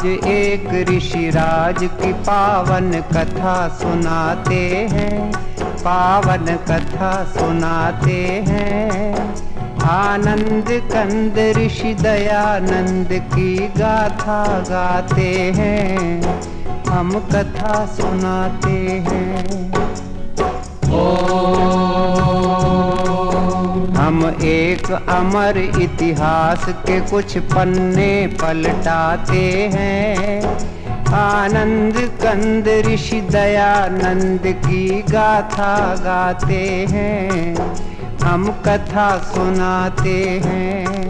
आज एक ऋषिराज की पावन कथा सुनाते हैं, पावन कथा सुनाते हैं। आनंद कंद ऋषि दयानंद की गाथा गाते हैं, हम कथा सुनाते हैं। हम एक अमर इतिहास के कुछ पन्ने पलटाते हैं। आनंद कंद ऋषि दयानंद की गाथा गाते हैं, हम कथा सुनाते हैं।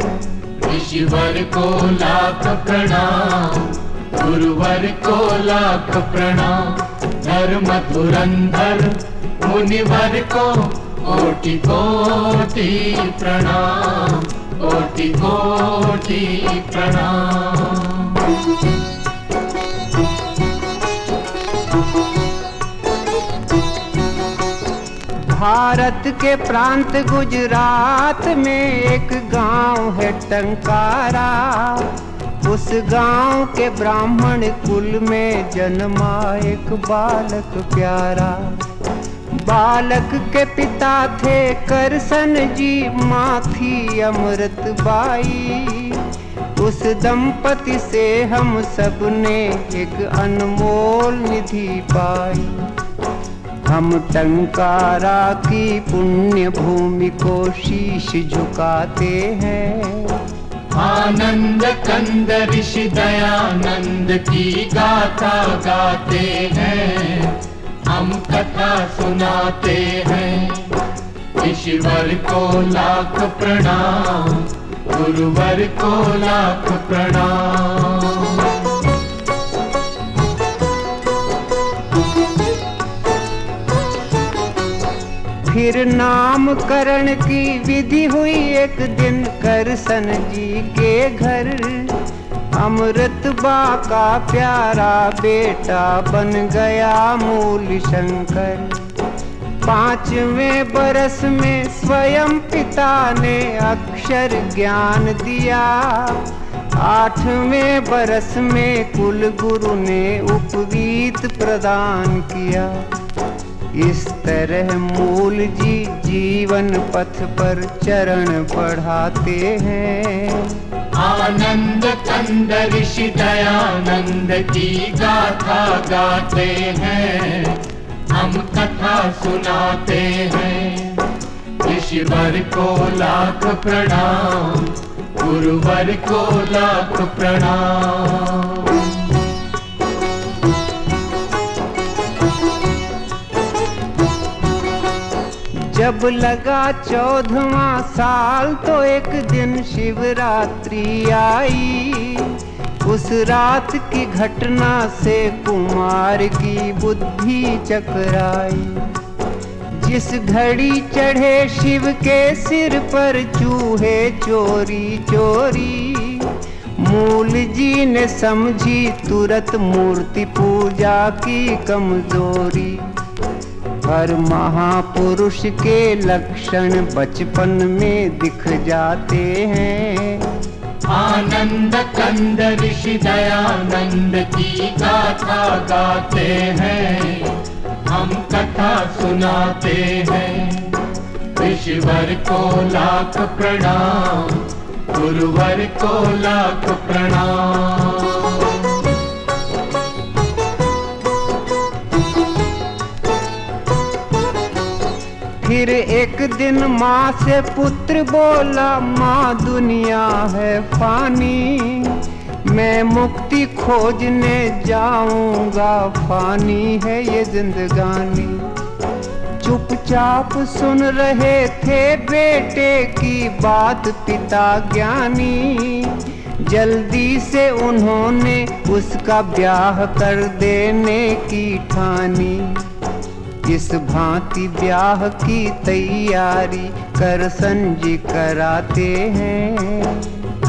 ऋषिवर को लाख प्रणाम, गुरुवर को लाख प्रणाम। धर्म धुरंधर मुनिवर को कोटि कोटि प्रणाम, कोटि कोटि प्रणाम। भारत के प्रांत गुजरात में एक गांव है टंकारा। उस गांव के ब्राह्मण कुल में जन्मा एक बालक प्यारा। बालक के पिता थे करसन जी, माँ थी अमृत बाई। उस दंपति से हम सब ने एक अनमोल निधि पाई। हम टंकारा की पुण्य भूमि को शीश झुकाते हैं। आनंद कंद ऋषि दयानंद की गाथा गाते हैं, हम कथा सुनाते हैं। ऋषिवर को लाख प्रणाम, गुरुवर को लाख प्रणाम। फिर नामकरण की विधि हुई एक दिन करसन जी के घर। अमृत बा का प्यारा बेटा बन गया मूल शंकर। 5वें बरस में स्वयं पिता ने अक्षर ज्ञान दिया। 8वें बरस में कुल गुरु ने उपवीत प्रदान किया। इस तरह मूल जी जीवन पथ पर चरण बढ़ाते हैं। आनंद कंद ऋषि दयानंद की गाथा गाते हैं, हम कथा सुनाते हैं। ऋषिवर को लाख प्रणाम, गुरुवर को लाख प्रणाम। जब लगा 14वां साल तो एक दिन शिवरात्रि आई। उस रात की घटना से कुमार की बुद्धि चकराई। जिस घड़ी चढ़े शिव के सिर पर चूहे चोरी चोरी। मूल जी ने समझी तुरंत मूर्ति पूजा की कमजोरी। हर महापुरुष के लक्षण बचपन में दिख जाते हैं। आनंद कंद ऋषि दयानंद की गाथा गाते हैं, हम कथा सुनाते हैं। ऋषिवर को लाख प्रणाम, गुरुवर को लाख प्रणाम। फिर एक दिन माँ से पुत्र बोला, माँ दुनिया है फानी। मैं मुक्ति खोजने जाऊंगा, फानी है ये जिंदगानी। चुपचाप सुन रहे थे बेटे की बात पिता ज्ञानी। जल्दी से उन्होंने उसका ब्याह कर देने की ठानी। इस भांति ब्याह की तैयारी करसन जी कराते हैं।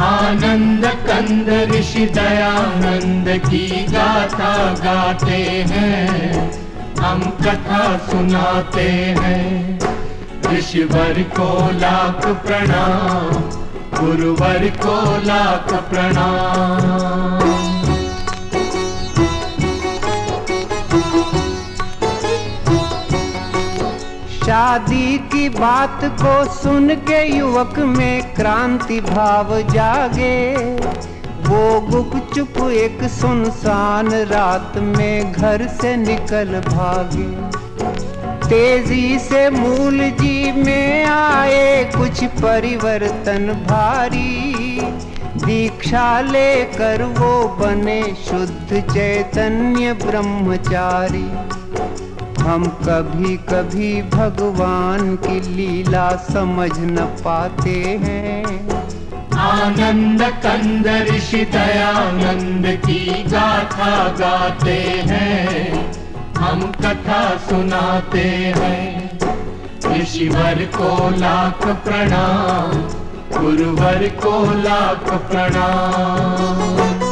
आनंद कंद ऋषि दयानंद की गाथा गाते हैं, हम कथा सुनाते हैं। ऋषिवर को लाख प्रणाम, गुरुवर को लाख प्रणाम। आजादी की बात को सुन के युवक में क्रांति भाव जागे। वो गुपचुप एक सुनसान रात में घर से निकल भागे। तेजी से मूल जी में आए कुछ परिवर्तन भारी। दीक्षा लेकर वो बने शुद्ध चैतन्य ब्रह्मचारी। हम कभी कभी भगवान की लीला समझ न पाते हैं। आनंद कंद ऋषि दयानंद की गाथा गाते हैं, हम कथा सुनाते हैं। ऋषिवर को लाख प्रणाम, गुरुवर को लाख प्रणाम।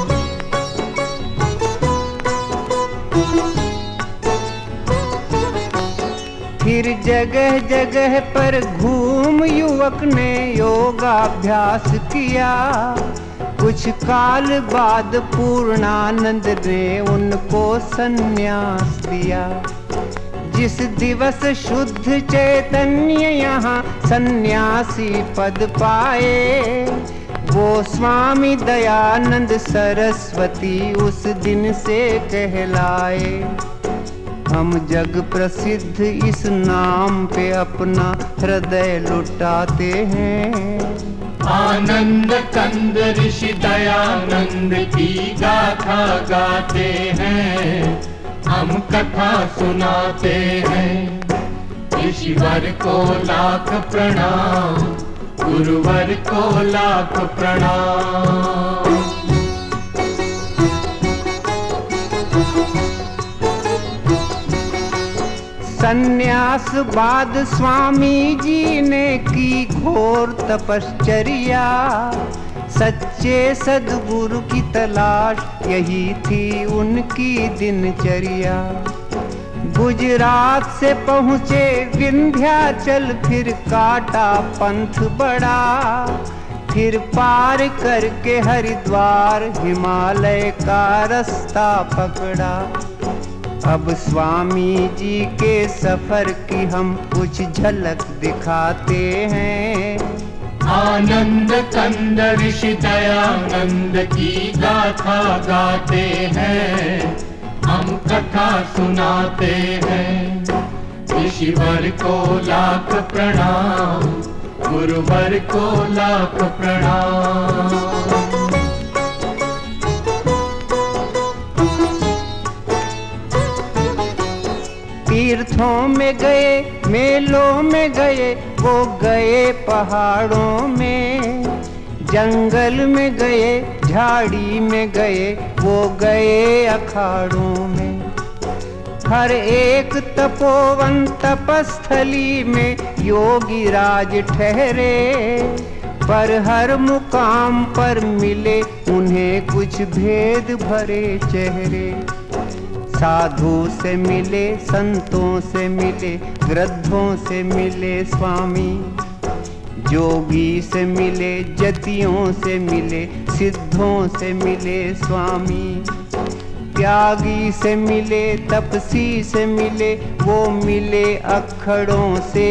फिर जगह जगह पर घूम युवक ने योगाभ्यास किया। कुछ काल बाद पूर्णानंद ने उनको संन्यास दिया। जिस दिवस शुद्ध चैतन्य यहाँ सन्यासी पद पाए, वो स्वामी दयानंद सरस्वती उस दिन से कहलाए। हम जग प्रसिद्ध इस नाम पे अपना हृदय लुटाते हैं। आनंद कंद ऋषि दयानंद की गाथा गाते हैं, हम कथा सुनाते हैं। ऋषिवर को लाख प्रणाम, गुरुवर को लाख प्रणाम। संन्यास बाद स्वामी जी ने की घोर तपश्चर्या। सच्चे सद्गुरु की तलाश यही थी उनकी दिनचर्या। गुजरात से पहुँचे विंध्याचल, फिर काटा पंथ बड़ा। फिर पार करके हरिद्वार हिमालय का रास्ता पकड़ा। अब स्वामी जी के सफर की हम कुछ झलक दिखाते हैं। आनंद कंद ऋषि दयानंद की गाथा गाते हैं, हम कथा सुनाते हैं। ऋषिवर को लाख प्रणाम, गुरुवर को लाख प्रणाम। तीर्थों में गए, मेलों में गए, वो गए पहाड़ों में। जंगल में गए, झाड़ी में गए, वो गए अखाड़ों में। हर एक तपोवन तपस्थली में योगी राज ठहरे। पर हर मुकाम पर मिले उन्हें कुछ भेद भरे चेहरे। साधु से मिले, संतों से मिले, वृद्धों से मिले स्वामी। जोगी से मिले, जतियों से मिले, सिद्धों से मिले स्वामी। त्यागी से मिले, तपसी से मिले, वो मिले अखड़ों से।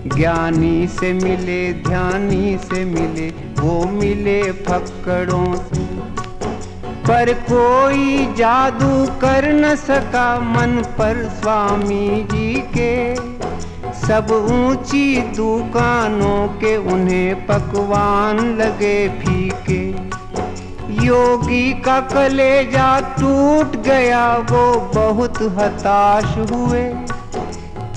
ज्ञानी से मिले, ध्यानी से मिले, वो मिले फक्कड़ों से। पर कोई जादू कर न सका मन पर स्वामी जी के। सब ऊंची दुकानों के उन्हें पकवान लगे फीके। योगी का कलेजा टूट गया, वो बहुत हताश हुए।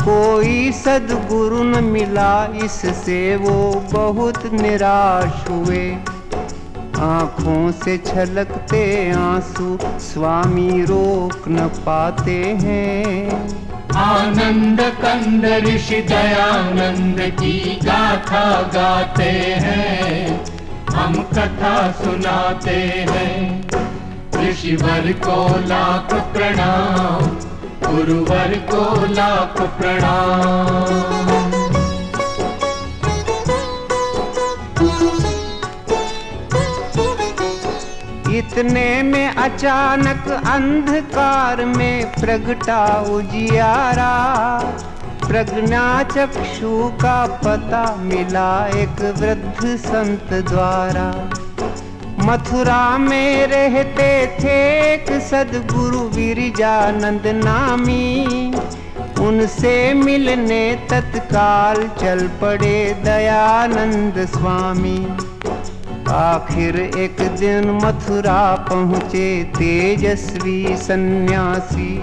कोई सद्गुरु न मिला, इससे वो बहुत निराश हुए। आँखों से छलकते आंसू स्वामी रोक न पाते हैं। आनंद कंद ऋषि दयानंद की गाथा गाते हैं, हम कथा सुनाते हैं। ऋषिवर को लाख प्रणाम, गुरुवर को लाख प्रणाम। इतने में अचानक अंधकार में प्रगटा उजियारा। प्रज्ञा चक्षु का पता मिला एक वृद्ध संत द्वारा। मथुरा में रहते थे एक सद्गुरु विरजानंद नामी। उनसे मिलने तत्काल चल पड़े दयानंद स्वामी। आखिर एक दिन मथुरा पहुँचे तेजस्वी सन्यासी।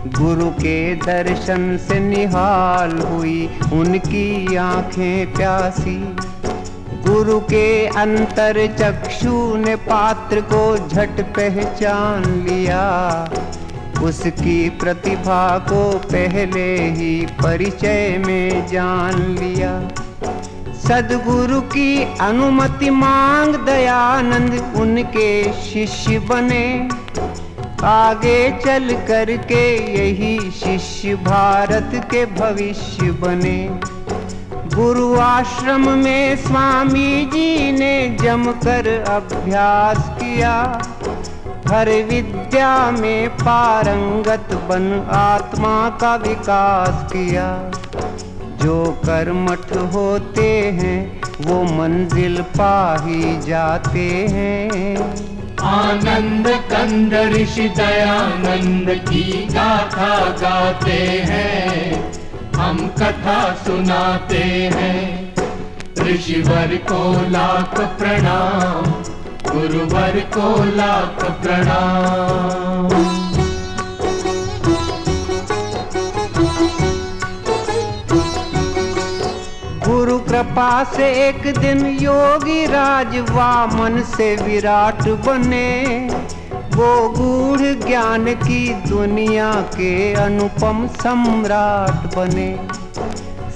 गुरु के दर्शन से निहाल हुई उनकी आंखें प्यासी। गुरु के अंतर चक्षु ने पात्र को झट पहचान लिया। उसकी प्रतिभा को पहले ही परिचय में जान लिया। सद्गुरु की अनुमति मांग दयानंद उनके शिष्य बने। आगे चल कर के यही शिष्य भारत के भविष्य बने। गुरु आश्रम में स्वामी जी ने जमकर अभ्यास किया। हर विद्या में पारंगत बन आत्मा का विकास किया। जो कर्मठ होते हैं वो मंजिल पा ही जाते हैं। आनंद कंद ऋषि दयानंद की गाथा गाते हैं, हम कथा सुनाते हैं। ऋषिवर को लाख प्रणाम, गुरुवर को लाख प्रणाम। गुरु कृपा से एक दिन योगी राज वामन से विराट बने। वो गूढ़ ज्ञान की दुनिया के अनुपम सम्राट बने।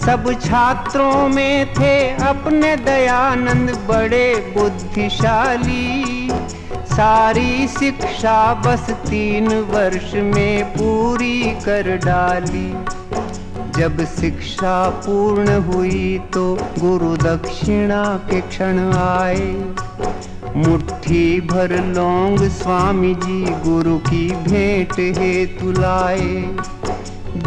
सब छात्रों में थे अपने दयानंद बड़े बुद्धिशाली। सारी शिक्षा बस 3 वर्ष में पूरी कर डाली। जब शिक्षा पूर्ण हुई तो गुरु दक्षिणा के क्षण आए। मुट्ठी भर लौंग स्वामी जी गुरु की भेंट हेतु लाए।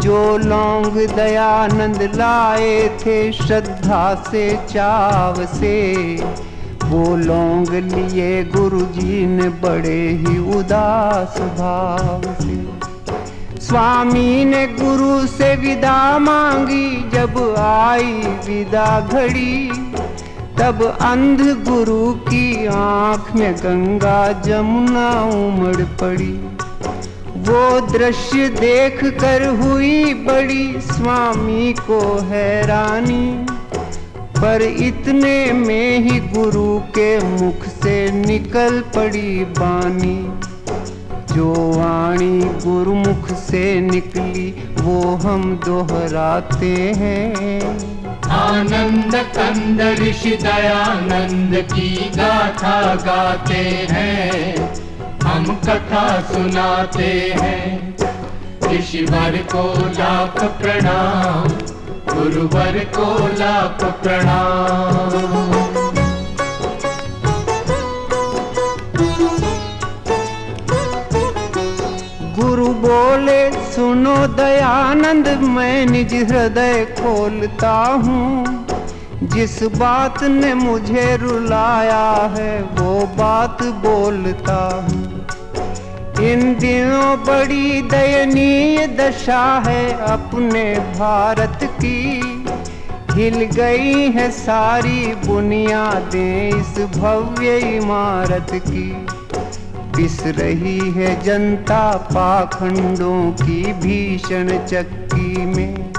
जो लौंग दयानंद लाए थे श्रद्धा से चाव से, वो लौंग लिए गुरु जी ने बड़े ही उदास भाव से। स्वामी ने गुरु से विदा मांगी, जब आई विदा घड़ी तब अंध गुरु की आंख में गंगा जमुना उमड़ पड़ी। वो दृश्य देख कर हुई बड़ी स्वामी को हैरानी। पर इतने में ही गुरु के मुख से निकल पड़ी बानी। जो वाणी गुरुमुख से निकली वो हम दोहराते हैं। आनंद कंद ऋषि दयानंद की गाथा गाते हैं, हम कथा सुनाते हैं। ऋषिवर को लाख प्रणाम, गुरुवर को लाख प्रणाम। गुरु बोले सुनो दयानंद, मैं निज हृदय खोलता हूँ। जिस बात ने मुझे रुलाया है वो बात बोलता हूँ। इन दिनों बड़ी दयनीय दशा है अपने भारत की। हिल गई है सारी बुनियादें इस भव्य इमारत की। पिस रही है जनता पाखंडों की भीषण चक्की में।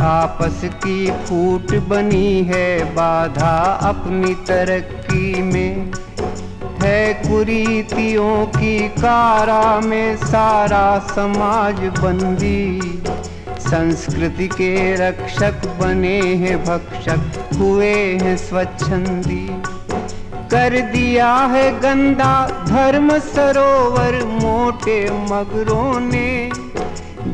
आपस की फूट बनी है बाधा अपनी तरक्की में। है कुरीतियों की कारा में सारा समाज बंदी। संस्कृति के रक्षक बने हैं भक्षक, हुए हैं स्वच्छंदी। कर दिया है गंदा धर्म सरोवर मोटे मगरों ने।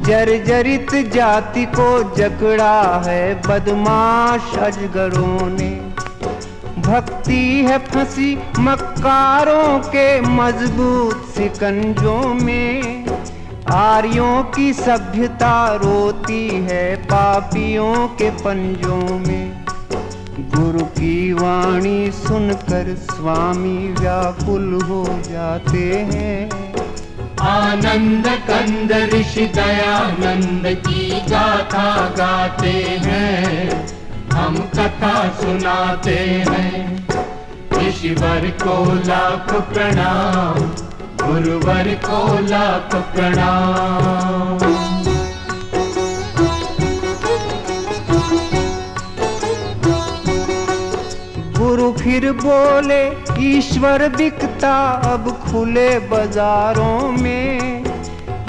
जर्जरित जाति को जकड़ा है बदमाश अजगरों ने। भक्ति है फंसी मक्कारों के मजबूत सिकंजों में। आर्यों की सभ्यता रोती है पापियों के पंजों में। गुरु की वाणी सुनकर स्वामी व्याकुल हो जाते हैं। आनंद कंद ऋषि दयानंद की गाथा गाते हैं, हम कथा सुनाते हैं। ऋषिवर को लाख प्रणाम, गुरुवर को लाख प्रणाम। गुरु फिर बोले, ईश्वर बिकता अब खुले बाजारों में।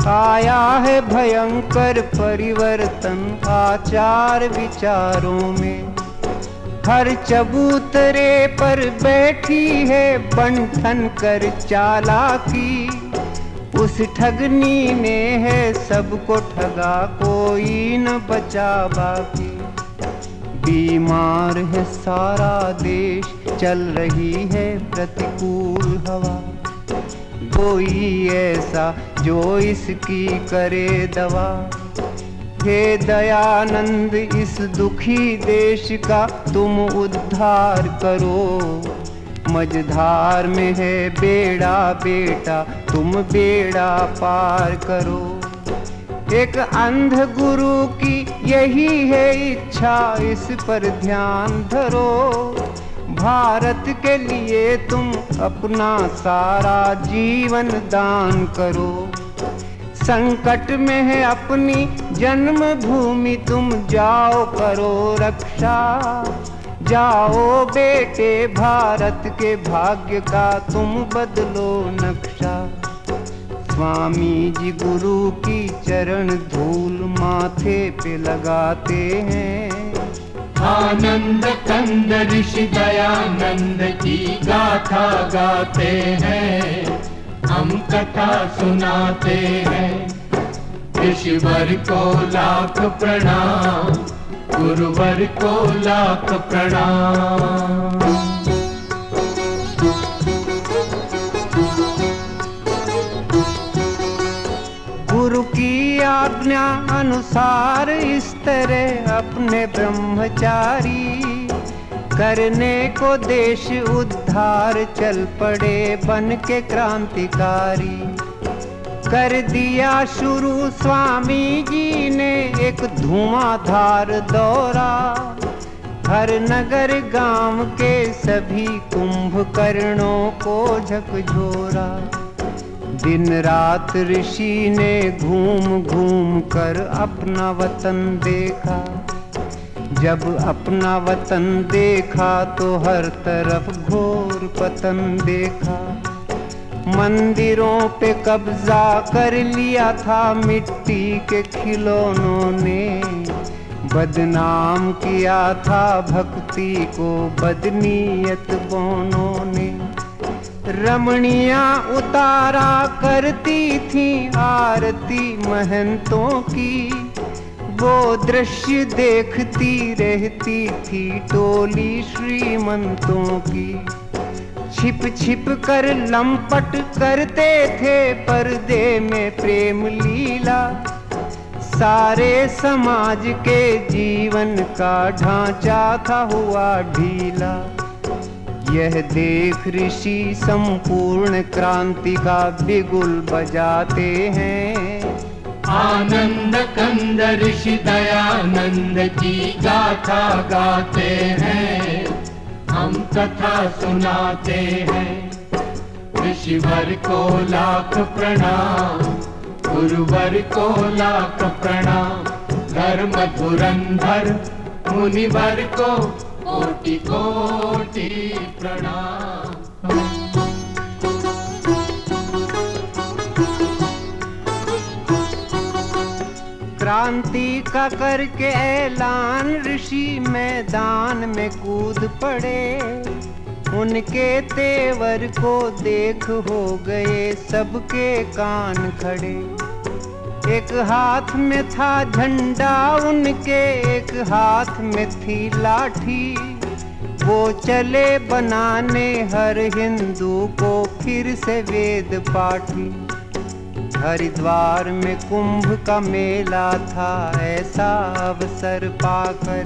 आया है भयंकर परिवर्तन आचार विचारों में। हर चबूतरे पर बैठी है बंठन कर चालाकी। उस ठगनी ने है सबको ठगा, कोई न बचा बाकी। बीमार है सारा देश, चल रही है प्रतिकूल हवा। कोई ऐसा जो इसकी करे दवा। हे दयानंद इस दुखी देश का तुम उद्धार करो। मझधार में है बेड़ा बेटा, तुम बेड़ा पार करो। एक अंध गुरु की यही है इच्छा, इस पर ध्यान धरो। भारत के लिए तुम अपना सारा जीवन दान करो। संकट में है अपनी जन्मभूमि, तुम जाओ करो रक्षा। जाओ बेटे भारत के भाग्य का तुम बदलो नक्शा। स्वामी जी गुरु की चरण धूल माथे पे लगाते हैं। आनंद कंद ऋषि दयानंद की गाथा गाते हैं, हम कथा सुनाते हैं। ऋषिवर को लाख प्रणाम, गुरुवर को लाख प्रणाम। गुरु की आज्ञा अनुसार इस तरह अपने ब्रह्मचारी करने को देश उद्धार चल पड़े बन के क्रांतिकारी। कर दिया शुरू स्वामी जी ने एक धुआंधार दौरा। हर नगर गांव के सभी कुंभकर्णों को झकझोरा। दिन रात ऋषि ने घूम घूम कर अपना वतन देखा। जब अपना वतन देखा तो हर तरफ घोर पतन देखा। मंदिरों पे कब्जा कर लिया था मिट्टी के खिलौनों ने। बदनाम किया था भक्ति को बदनीयत बोनों ने। रमणियां उतारा करती थी आरती महंतों की। वो दृश्य देखती रहती थी टोली श्रीमंतों की। छिप छिप कर लंपट करते थे पर्दे में प्रेम लीला। सारे समाज के जीवन का ढांचा था हुआ ढीला। यह देख ऋषि संपूर्ण क्रांति का बिगुल बजाते हैं। आनंद कंद ऋषि दयानंद की गाथा गाते हैं, हम कथा सुनाते हैं। ऋषिवर को लाख प्रणाम, गुरुवर को लाख प्रणाम। धर्म धुरंधर मुनिवर को कोटि कोटि प्रणाम। क्रांति का करके ऐलान ऋषि मैदान में कूद पड़े। उनके तेवर को देख हो गए सबके कान खड़े। एक हाथ में था झंडा उनके, एक हाथ में थी लाठी। वो चले बनाने हर हिंदू को फिर से वेद पाठी। हरिद्वार में कुंभ का मेला था, ऐसा अवसर पाकर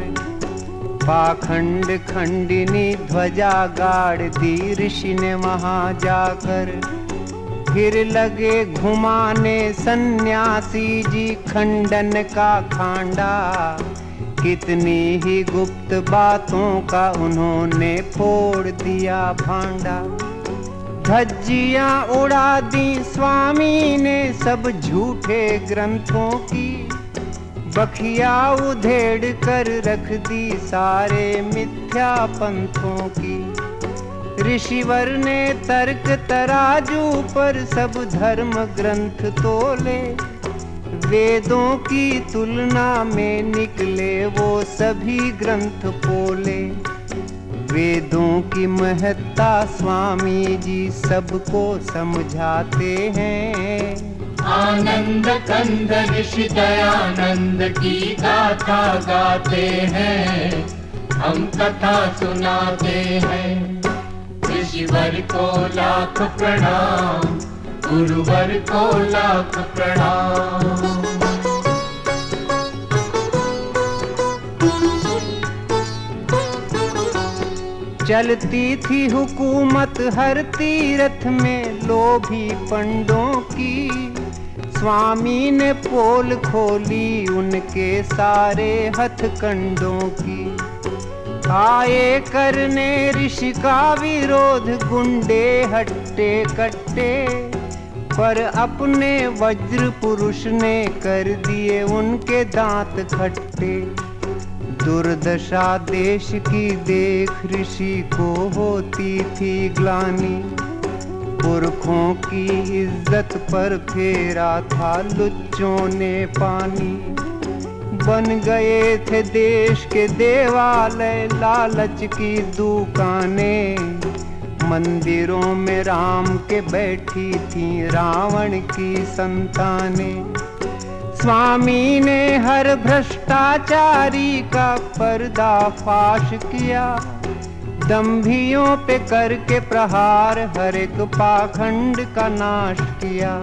पाखंड खंडिनी ध्वजा गाड़ दी ऋषि ने वहां जाकर। फिर लगे घुमाने सन्यासी जी खंडन का खांडा, कितनी ही गुप्त बातों का उन्होंने फोड़ दिया भांडा। धज्जियां उड़ा दी स्वामी ने सब झूठे ग्रंथों की, बखिया उधेड़ कर रख दी सारे मिथ्या पंथों की। ऋषिवर ने तर्क तराजू पर सब धर्म ग्रंथ तोले, वेदों की तुलना में निकले वो सभी ग्रंथ पोले। वेदों की महत्ता स्वामी जी सबको समझाते हैं। आनंद कंद ऋषि दयानंद की गाथा गाते हैं, हम कथा सुनाते हैं। ऋषिवर को लाख प्रणाम, गुरुवर को लाख प्रणाम। चलती थी हुकूमत हर तीर्थ में लोभी पंडों की, स्वामी ने पोल खोली उनके सारे हथकंडों की। आए करने ऋषि का विरोध गुंडे हट्टे कट्टे, पर अपने वज्र पुरुष ने कर दिए उनके दांत खट्टे। दुर्दशा देश की देख ऋषि को होती थी ग्लानि, पुरखों की इज्जत पर फेरा था लुच्चों ने पानी। बन गए थे देश के देवालय लालच की दुकानें, मंदिरों में राम के बैठी थी रावण की संतानें। स्वामी ने हर भ्रष्टाचारी का पर्दाफाश किया, दंभियों पे करके प्रहार हर एक पाखंड का नाश किया।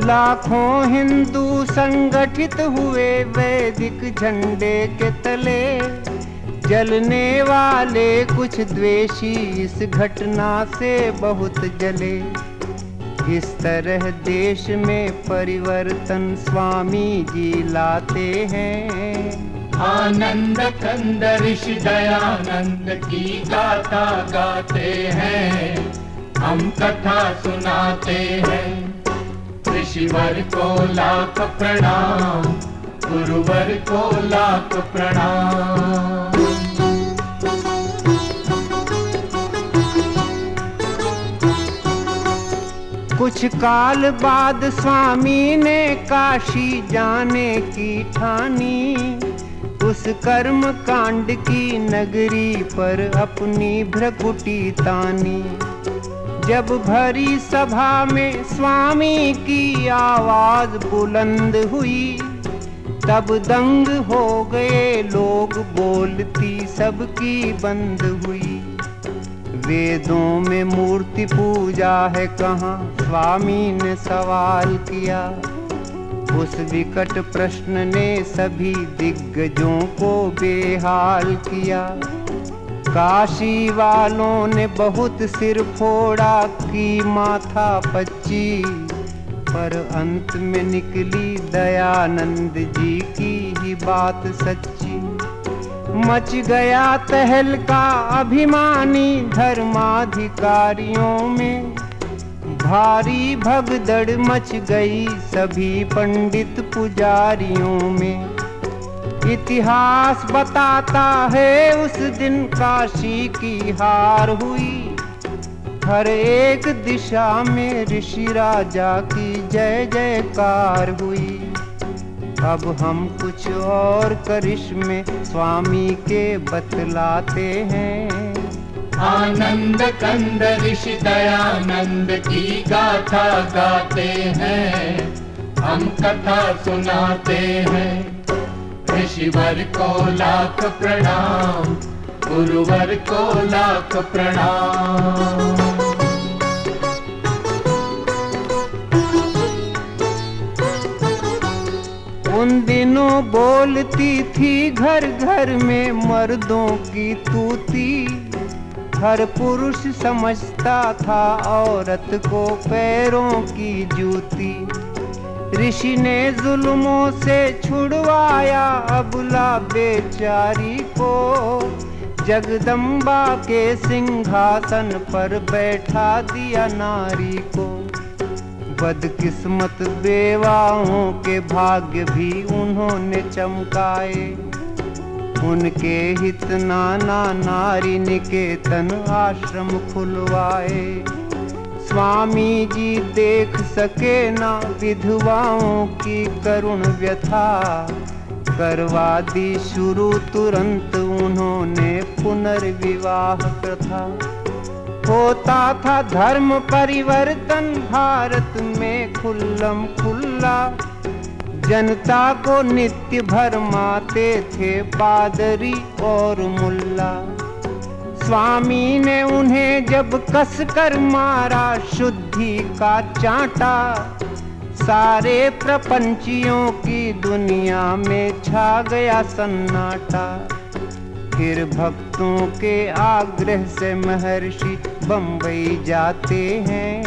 लाखों हिंदू संगठित हुए वैदिक झंडे के तले, जलने वाले कुछ द्वेषी इस घटना से बहुत जले। इस तरह देश में परिवर्तन स्वामी जी लाते हैं। आनंद कंद ऋषि दयानंद की गाथा गाते हैं, हम कथा सुनाते हैं। ऋषिवर को लाख प्रणाम, गुरुवर को लाख प्रणाम। कुछ काल बाद स्वामी ने काशी जाने की ठानी, उस कर्म कांड की नगरी पर अपनी भ्रकुटी तानी। जब भरी सभा में स्वामी की आवाज बुलंद हुई, तब दंग हो गए लोग, बोलती सबकी बंद हुई। वेदों में मूर्ति पूजा है कहाँ, स्वामी ने सवाल किया। उस विकट प्रश्न ने सभी दिग्गजों को बेहाल किया। काशी वालों ने बहुत सिर फोड़ा की माथा पच्ची, पर अंत में निकली दयानंद जी की ही बात सच्ची। मच गया तहलका अभिमानी धर्माधिकारियों में, भारी भगदड़ मच गई सभी पंडित पुजारियों में। इतिहास बताता है उस दिन काशी की हार हुई, हर एक दिशा में ऋषि राजा की जय जयकार हुई। अब हम कुछ और करिश्मे स्वामी के बतलाते हैं। आनंद कंद ऋषि दयानंद की गाथा गाते हैं, हम कथा सुनाते हैं। ऋषिवर को लाख प्रणाम, गुरुवर को लाख प्रणाम। उन दिनों बोलती थी घर घर में मर्दों की तूती। हर पुरुष समझता था औरत को पैरों की जूती। ऋषि ने जुल्मों से छुड़वाया अबला बेचारी को, जगदम्बा के सिंहासन पर बैठा दिया नारी को। बदकिस्मत बेवाओं के भाग्य भी उन्होंने चमकाए, उनके हित नाना नारी निकेतन आश्रम खुलवाए। स्वामी जी देख सके ना विधवाओं की करुण व्यथा, करवा दी शुरू तुरंत उन्होंने पुनर्विवाह प्रथा। होता था धर्म परिवर्तन भारत में खुल्लम खुल्ला, जनता को नित्य भरमाते थे पादरी और मुल्ला। स्वामी ने उन्हें जब कस कर मारा शुद्धि का चांटा, सारे प्रपंचियों की दुनिया में छा गया सन्नाटा। फिर भक्तों के आग्रह से महर्षि बंबई जाते हैं।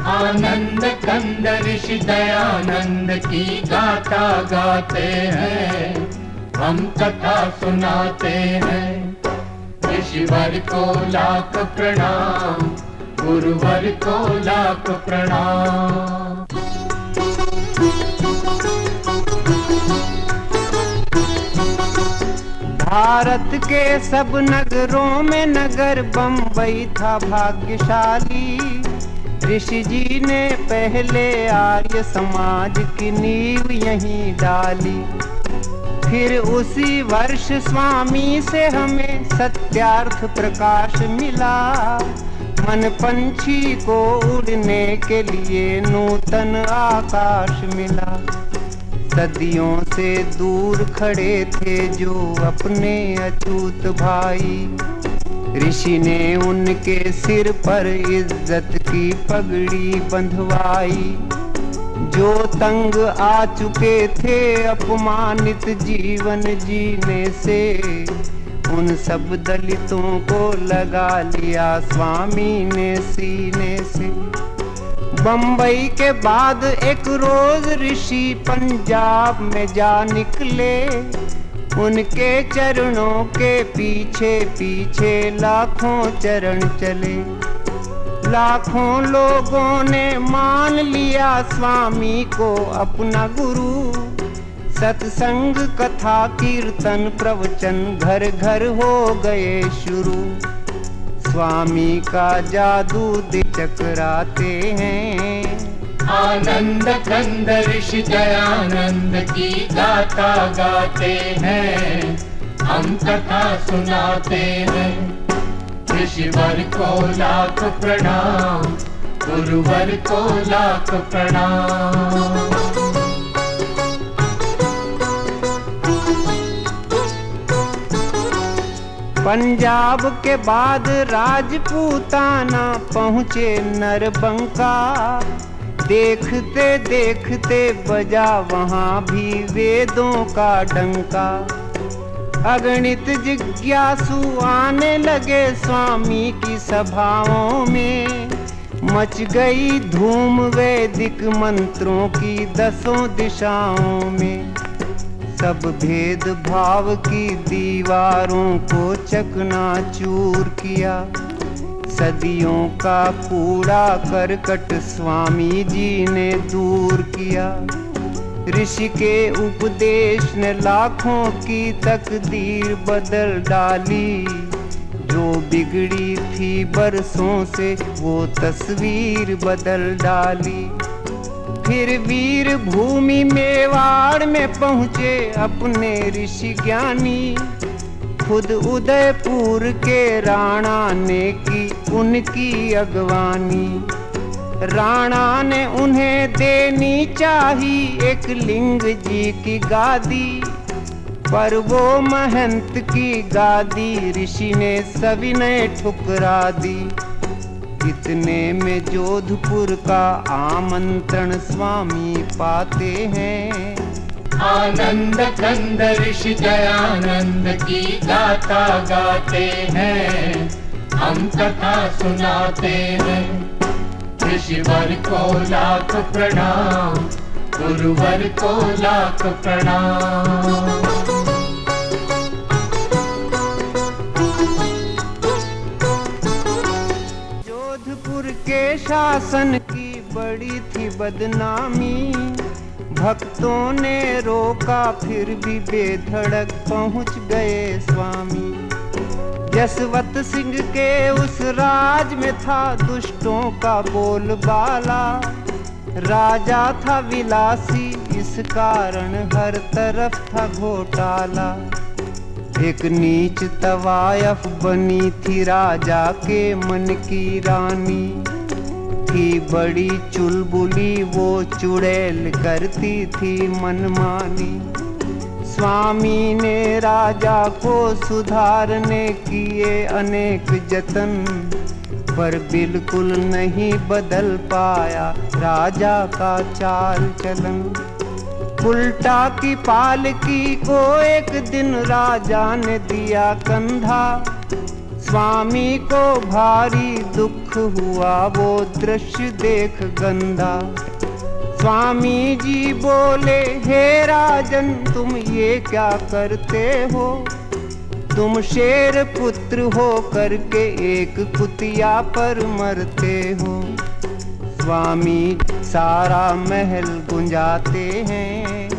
आनंद कंद ऋषि दयानंद की गाथा गाते हैं, हम कथा सुनाते हैं। ऋषिवर को लाख प्रणाम, गुरुवर को लाख प्रणाम। भारत के सब नगरों में नगर बंबई था भाग्यशाली। ऋषि जी ने पहले आर्य समाज की नींव यहीं डाली। फिर उसी वर्ष स्वामी से हमें सत्यार्थ प्रकाश मिला। मन पंछी को उड़ने के लिए नूतन आकाश मिला। सदियों से दूर खड़े थे जो अपने अछूत भाई, ऋषि ने उनके सिर पर इज्जत की पगड़ी बंधवाई। जो तंग आ चुके थे अपमानित जीवन जीने से, उन सब दलितों को लगा लिया स्वामी ने सीने से। बंबई के बाद एक रोज ऋषि पंजाब में जा निकले। उनके चरणों के पीछे पीछे लाखों चरण चले। लाखों लोगों ने मान लिया स्वामी को अपना गुरु। सत्संग कथा कीर्तन प्रवचन घर घर हो गए शुरू। स्वामी का जादू दे चकराते हैं। आनंद कंद ऋषि दयानंद की गाथा गाते हैं, हम कथा सुनाते हैं। ऋषिवर को लाख प्रणाम, गुरुवर को लाख प्रणाम। पंजाब के बाद राजपूताना पहुँचे नरबंका। देखते देखते बजा वहाँ भी वेदों का डंका। अगणित जिज्ञासु आने लगे स्वामी की सभाओं में। मच गई धूम वैदिक मंत्रों की 10 दिशाओं में। सब भेद भाव की दीवारों को चकनाचूर किया। सदियों का कूड़ा करकट स्वामी जी ने दूर किया। ऋषि के उपदेश ने लाखों की तकदीर बदल डाली। जो बिगड़ी थी बरसों से वो तस्वीर बदल डाली। फिर वीर भूमि मेवाड़ में पहुँचे अपने ऋषि ज्ञानी। खुद उदयपुर के राणा ने की उनकी अगवानी। राणा ने उन्हें देनी चाही एक लिंग जी की गादी, पर वो महंत की गादी ऋषि ने सविनय ठुकरा दी। इतने में जोधपुर का आमंत्रण स्वामी पाते हैं। आनंद कंद ऋषि दयानंद की गाथा गाते हैं, हम कथा सुनाते हैं। ऋषिवर को लाख प्रणाम, गुरुवर को लाख प्रणाम। के शासन की बड़ी थी बदनामी, भक्तों ने रोका फिर भी बेधड़क पहुंच गए स्वामी। जसवंत सिंह के उस राज में था दुष्टों का बोलबाला, राजा था विलासी इस कारण हर तरफ था घोटाला। एक नीच तवायफ बनी थी राजा के मन की रानी, थी बड़ी चुलबुली वो चुड़ैल करती थी मनमानी। स्वामी ने राजा को सुधारने किए अनेक जतन, पर बिल्कुल नहीं बदल पाया राजा का चाल चलन। उल्टा की पालकी को एक दिन राजा ने दिया कंधा, स्वामी को भारी दुख हुआ वो दृश्य देख गंदा। स्वामी जी बोले, हे राजन तुम ये क्या करते हो, तुम शेर पुत्र हो करके एक कुतिया पर मरते हो। स्वामी सारा महल गुंजाते हैं,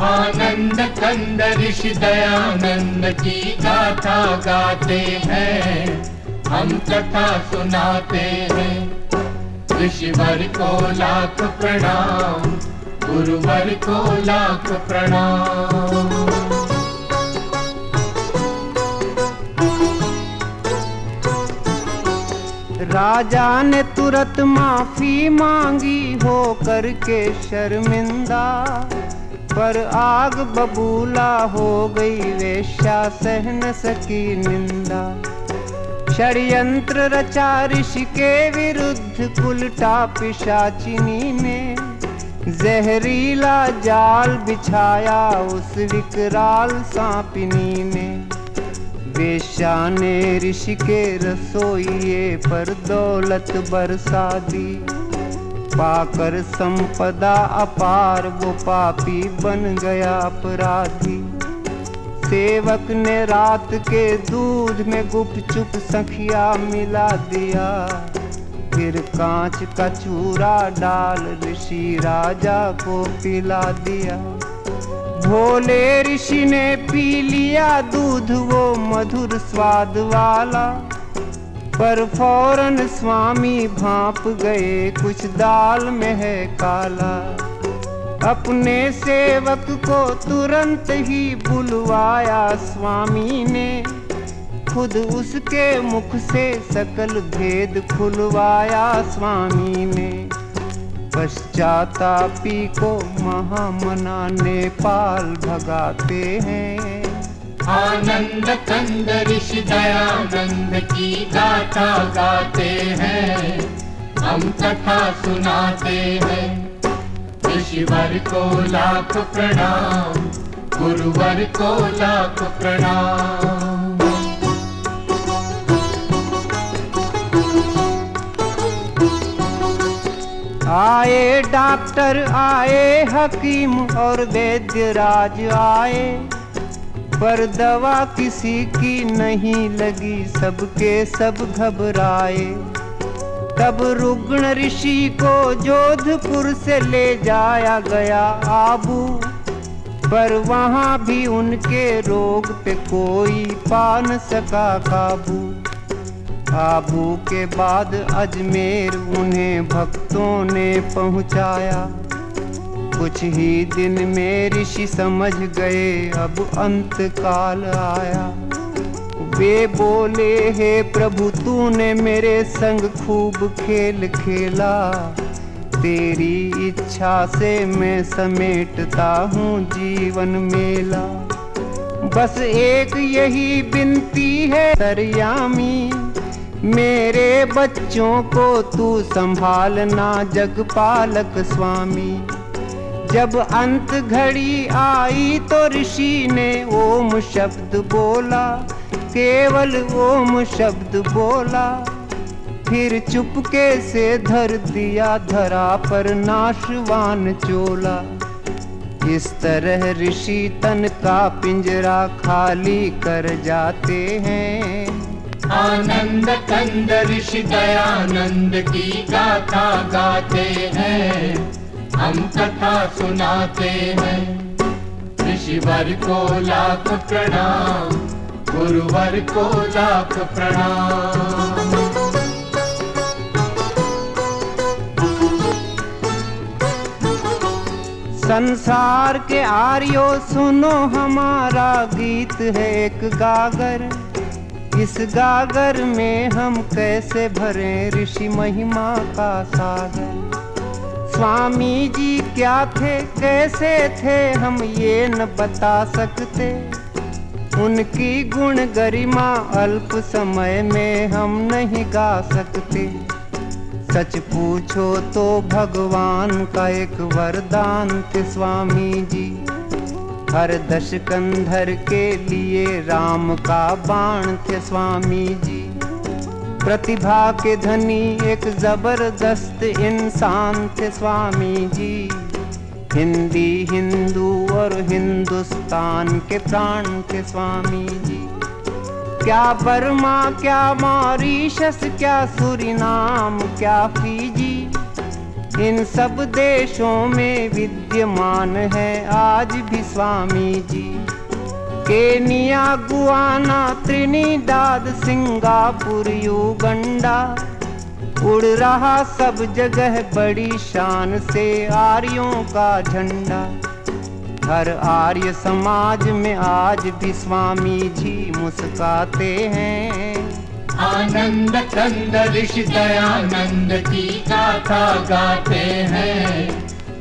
आनंद कंद ऋषि दयानंद की गाथा गाते हैं, हम कथा सुनाते हैं। ऋषिवर को लाख प्रणाम, गुरुवर को लाख प्रणाम। राजा ने तुरंत माफी मांगी हो करके शर्मिंदा, पर आग बबूला हो गई वेश्या सह न सकी निंदा। षड्यंत्र रचा ऋषि के विरुद्ध कुलटा पिशाचिनी ने, जहरीला जाल बिछाया उस विकराल सांपिनी ने। वेश्या ने ऋषि के रसोइये पर दौलत बरसा दी, पाकर संपदा अपार वो पापी बन गया अपराधी। सेवक ने रात के दूध में गुपचुप सखिया मिला दिया, फिर कांच का चूरा डाल ऋषि राजा को पिला दिया। भोले ऋषि ने पी लिया दूध वो मधुर स्वाद वाला, पर फौरन स्वामी भांप गए कुछ दाल में है काला। अपने सेवक को तुरंत ही बुलवाया स्वामी ने, खुद उसके मुख से सकल भेद खुलवाया स्वामी ने। पश्चातापी को महामना नेपाल भगाते हैं, आनंद कंद ऋषि दयानंद की गाथा गाते हैं, हम कथा सुनाते हैं। ऋषिवर को लाख प्रणाम, गुरुवर को लाख प्रणाम। आए डॉक्टर आए हकीम और वैद्य राज आए, पर दवा किसी की नहीं लगी, सबके सब घबराए। तब रुग्ण ऋषि को जोधपुर से ले जाया गया आबू, पर वहाँ भी उनके रोग पे कोई पा न सका काबू। आबू के बाद अजमेर उन्हें भक्तों ने पहुँचाया, कुछ ही दिन में ऋषि समझ गए अब अंत काल आया। वे बोले, हे प्रभु तूने मेरे संग खूब खेल खेला, तेरी इच्छा से मैं समेटता हूँ जीवन मेला। बस एक यही विनती है सरयामी, मेरे बच्चों को तू संभालना जगपालक स्वामी। जब अंत घड़ी आई तो ऋषि ने ओम शब्द बोला, केवल ओम शब्द बोला। फिर चुपके से धर दिया धरा पर नाशवान चोला। इस तरह ऋषि तन का पिंजरा खाली कर जाते हैं। आनंद कंद ऋषि दयानंद की गाथा गाते हैं, हम कथा सुनाते हैं। ऋषिवर को लाख प्रणाम, गुरुवर को लाख प्रणाम। संसार के आर्यों सुनो, हमारा गीत है एक गागर। इस गागर में हम कैसे भरें ऋषि महिमा का सागर। स्वामी जी क्या थे कैसे थे हम ये न बता सकते, उनकी गुण गरिमा अल्प समय में हम नहीं गा सकते। सच पूछो तो भगवान का एक वरदान थे स्वामी जी, हर दशकंधर के लिए राम का बाण थे स्वामी जी। प्रतिभा के धनी एक जबरदस्त इंसान थे स्वामी जी, हिंदी हिंदू और हिंदुस्तान के प्राण थे स्वामी जी। क्या बर्मा क्या मॉरीशस क्या सूरीनाम क्या फीजी, इन सब देशों में विद्यमान है आज भी Swami ji. Kenya Guyana Trinidad Singapore Uganda, उड़ रहा सब जगह बड़ी शान से आर्यों का झंडा। हर आर्य समाज में आज भी स्वामी जी मुस्काते हैं। आनंद कंद ऋषि दयानंद की गाथा गाते हैं,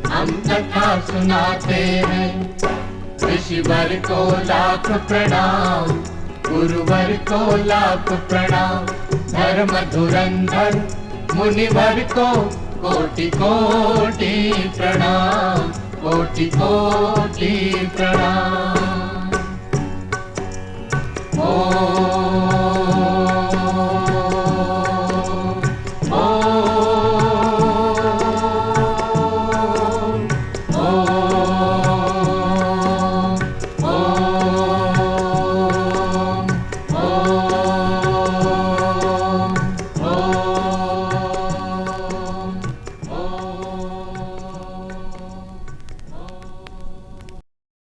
हम कथा सुनाते हैं। ऋषिवर को लाख प्रणाम, गुरुवर को लाख प्रणाम। धर्म धुरंधर मुनिवर को कोटि कोटि प्रणाम, कोटि कोटि प्रणाम।